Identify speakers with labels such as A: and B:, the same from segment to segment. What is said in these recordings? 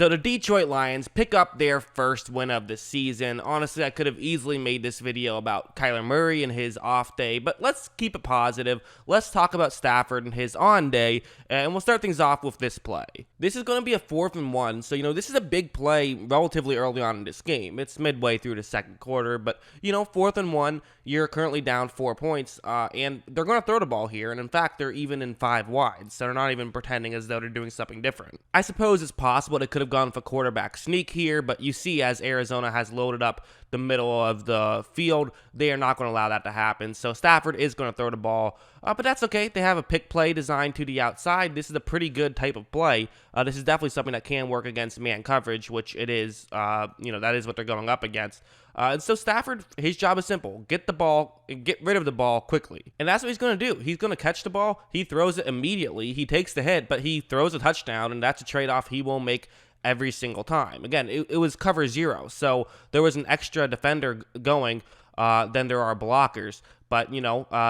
A: So the Detroit Lions pick up their first win of the season. Honestly, I could have easily made this video about Kyler Murray and his off day, but let's keep it positive. Let's talk about Stafford and his on day, and we'll start things off with this play. This is going to be a 4th and 1, so, this is a big play relatively early on in this game. It's midway through the second quarter, but, 4th and 1, you're currently down 4 points, and they're going to throw the ball here, and in fact, they're even in 5 wide, so they're not even pretending as though they're doing something different. I suppose it's possible they could have gone for quarterback sneak here, but you see as Arizona has loaded up the middle of the field, they are not going to allow that to happen. So Stafford is going to throw the ball, but that's okay. They have a pick play designed to the outside. This is a pretty good type of play. This is definitely something that can work against man coverage, which it is. That is what they're going up against. And so Stafford, his job is simple. Get the ball, get rid of the ball quickly. And that's what he's going to do. He's going to catch the ball. He throws it immediately. He takes the hit, but he throws a touchdown, and that's a trade-off he will make every single time. Again, it was cover 0, so there was an extra defender going than there are blockers. But,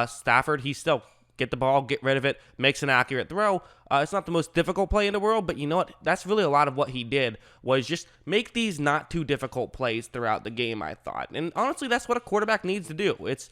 A: Stafford, he still get the ball, get rid of it, makes an accurate throw. It's not the most difficult play in the world, but you know what? That's really a lot of what he did, was just make these not too difficult plays throughout the game, I thought. And honestly, that's what a quarterback needs to do. It's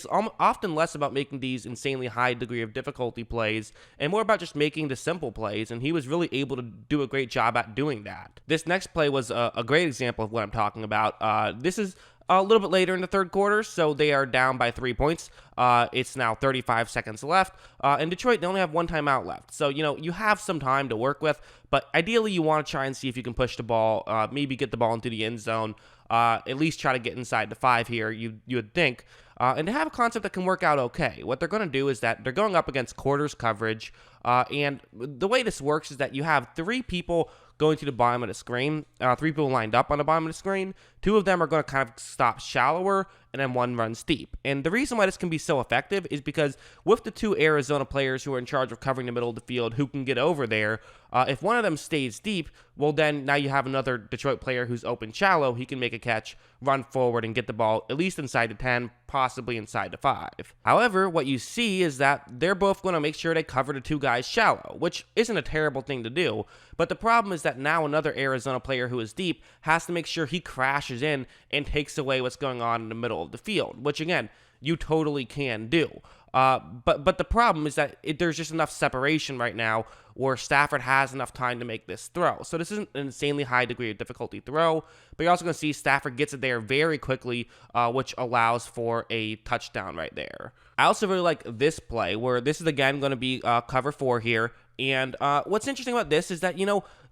A: often less about making these insanely high degree of difficulty plays and more about just making the simple plays, and he was really able to do a great job at doing that. This next play was a great example of what I'm talking about. This is a little bit later in the third quarter, so they are down by 3 points. It's now 35 seconds left. In Detroit, they only have 1 timeout left. So, you have some time to work with, but ideally you want to try and see if you can push the ball, maybe get the ball into the end zone, at least try to get inside the 5 here, you would think. And they have a concept that can work out okay. What they're going to do is that they're going up against quarters coverage, and the way this works is that you have 3 people going to the bottom of the screen, 3 people lined up on the bottom of the screen. 2 of them are going to kind of stop shallower, and then 1 runs deep. And the reason why this can be so effective is because with the 2 Arizona players who are in charge of covering the middle of the field who can get over there, if one of them stays deep, well then now you have another Detroit player who's open shallow. He can make a catch, run forward, and get the ball at least inside the 10, possibly inside the 5. However, what you see is that they're both going to make sure they cover the 2 guys shallow, which isn't a terrible thing to do. But the problem is that now another Arizona player who is deep has to make sure he crashes in and takes away what's going on in the middle of the field, which again, you totally can do. But the problem is that there's just enough separation right now where Stafford has enough time to make this throw. So this isn't an insanely high degree of difficulty throw, but you're also going to see Stafford gets it there very quickly, which allows for a touchdown right there. I also really like this play where this is again going to be cover 4 here. And what's interesting about this is that,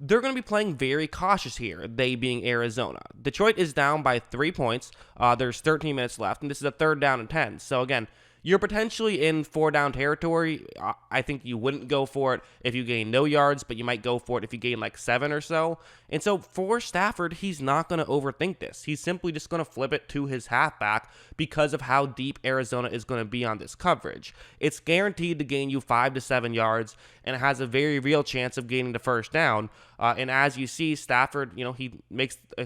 A: they're going to be playing very cautious here, they being Arizona. Detroit is down by 3 points. There's 13 minutes left, and this is a 3rd down and 10. So again, you're potentially in 4-down territory. I think you wouldn't go for it if you gain no yards, but you might go for it if you gain like 7 or so. And so for Stafford, he's not going to overthink this. He's simply just going to flip it to his halfback because of how deep Arizona is going to be on this coverage. It's guaranteed to gain you 5 to 7 yards, and it has a very real chance of gaining the 1st down. And as you see, Stafford, he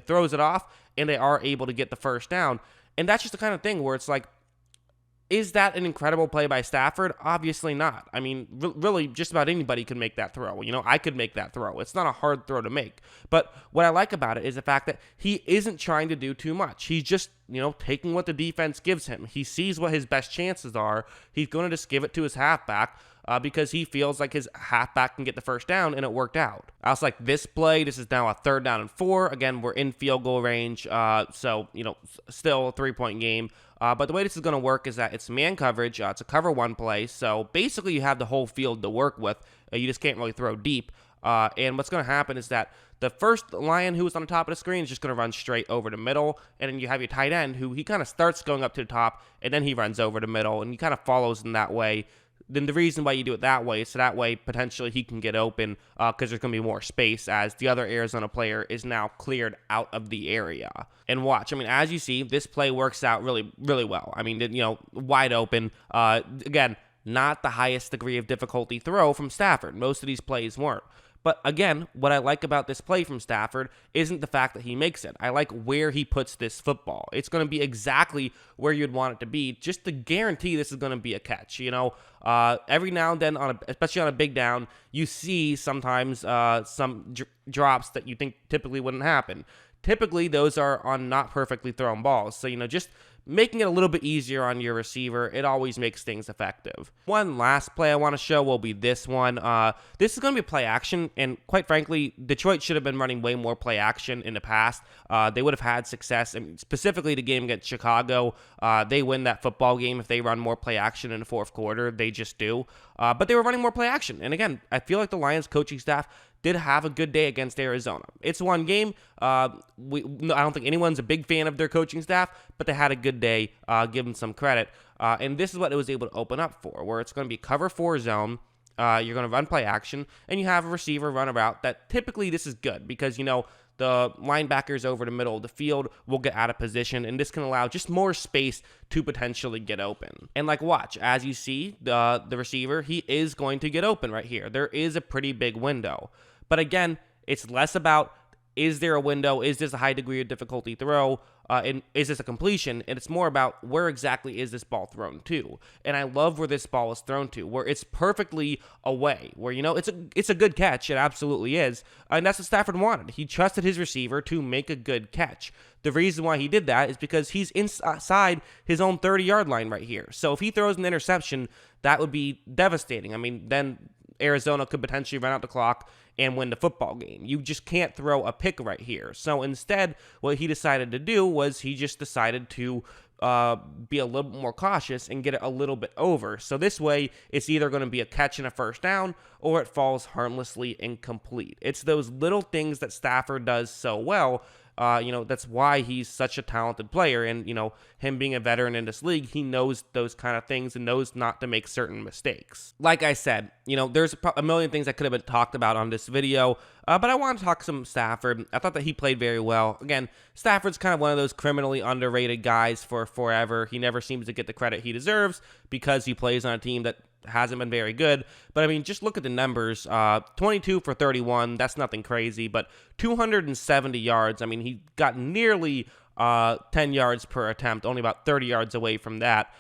A: throws it off, and they are able to get the 1st down. And that's just the kind of thing where it's like, is that an incredible play by Stafford? Obviously not. I mean, really, just about anybody could make that throw. I could make that throw. It's not a hard throw to make. But what I like about it is the fact that he isn't trying to do too much. He's just, taking what the defense gives him. He sees what his best chances are. He's going to just give it to his halfback because he feels like his halfback can get the 1st down, and it worked out. I also like this play. This is now a 3rd down and 4. Again, we're in field goal range, so, still a 3-point game. But the way this is going to work is that it's man coverage. It's a cover 1 play. So basically you have the whole field to work with. You just can't really throw deep. And what's going to happen is that the first Lion who was on the top of the screen is just going to run straight over the middle. And then you have your tight end who he kind of starts going up to the top, and then he runs over the middle, and he kind of follows in that way. Then the reason why you do it that way is so that way potentially he can get open because there's going to be more space as the other Arizona player is now cleared out of the area. And watch, as you see, this play works out really, really well. Wide open. Again, not the highest degree of difficulty throw from Stafford. Most of these plays weren't. But again, what I like about this play from Stafford isn't the fact that he makes it. I like where he puts this football. It's going to be exactly where you'd want it to be, just to guarantee this is going to be a catch. Every now and then, especially on a big down, you see sometimes some drops that you think typically wouldn't happen. Typically, those are on not perfectly thrown balls. So, just making it a little bit easier on your receiver, it always makes things effective. One last play I want to show will be this one. This is going to be play action, and quite frankly, Detroit should have been running way more play action in the past. They would have had success, and specifically the game against Chicago. They win that football game if they run more play action in the fourth quarter. They just do. But they were running more play action. And again, I feel like the Lions coaching staff did have a good day against Arizona. It's one game. I don't think anyone's a big fan of their coaching staff, but they had a good day. Give them some credit. And this is what it was able to open up for, where it's going to be cover 4 zone. You're going to run play action, and you have a receiver run a route that typically this is good because, the linebackers over the middle of the field will get out of position, and this can allow just more space to potentially get open. And watch, as you see, the receiver, he is going to get open right here. There is a pretty big window. But again, it's less about, is there a window? Is this a high degree of difficulty throw? And is this a completion? And it's more about where exactly is this ball thrown to? And I love where this ball is thrown to, where it's perfectly away, where, it's a good catch. It absolutely is. And that's what Stafford wanted. He trusted his receiver to make a good catch. The reason why he did that is because he's inside his own 30-yard line right here. So if he throws an interception, that would be devastating. I mean, then Arizona could potentially run out the clock and win the football game. You just can't throw a pick right here. So instead, what he decided to do was he just decided to be a little bit more cautious and get it a little bit over. So this way, it's either going to be a catch and a first down, or it falls harmlessly incomplete. It's those little things that Stafford does so well. That's why he's such a talented player. And, him being a veteran in this league, he knows those kind of things and knows not to make certain mistakes. Like I said, there's a million things that could have been talked about on this video, but I want to talk some Stafford. I thought that he played very well. Again, Stafford's kind of one of those criminally underrated guys for forever. He never seems to get the credit he deserves because he plays on a team that hasn't been very good. But I mean, just look at the numbers. 22 for 31, that's nothing crazy, but 270 yards. I mean, he got nearly 10 yards per attempt, only about 30 yards away from that.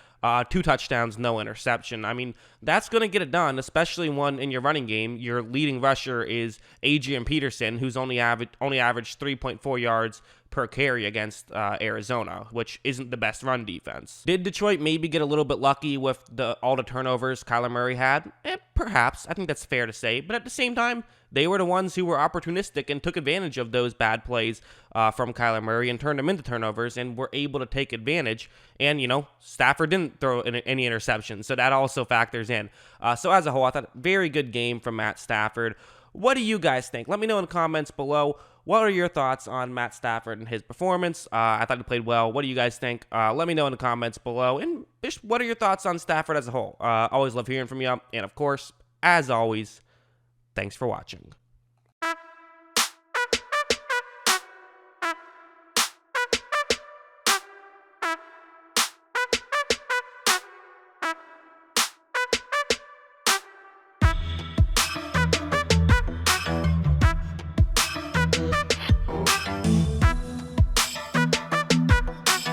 A: 2 touchdowns, no interception. I mean, that's going to get it done, especially when in your running game, your leading rusher is Adrian Peterson, who's only averaged 3.4 yards per carry against Arizona, which isn't the best run defense. Did Detroit maybe get a little bit lucky with all the turnovers Kyler Murray had? Perhaps. I think that's fair to say. But at the same time, they were the ones who were opportunistic and took advantage of those bad plays from Kyler Murray and turned them into turnovers and were able to take advantage. And, Stafford didn't throw any interceptions, so that also factors in. So as a whole, I thought very good game from Matt Stafford. What do you guys think? Let me know in the comments below. What are your thoughts on Matt Stafford and his performance? I thought he played well. What do you guys think? Let me know in the comments below. And just what are your thoughts on Stafford as a whole? Always love hearing from you. And of course, as always, thanks for watching.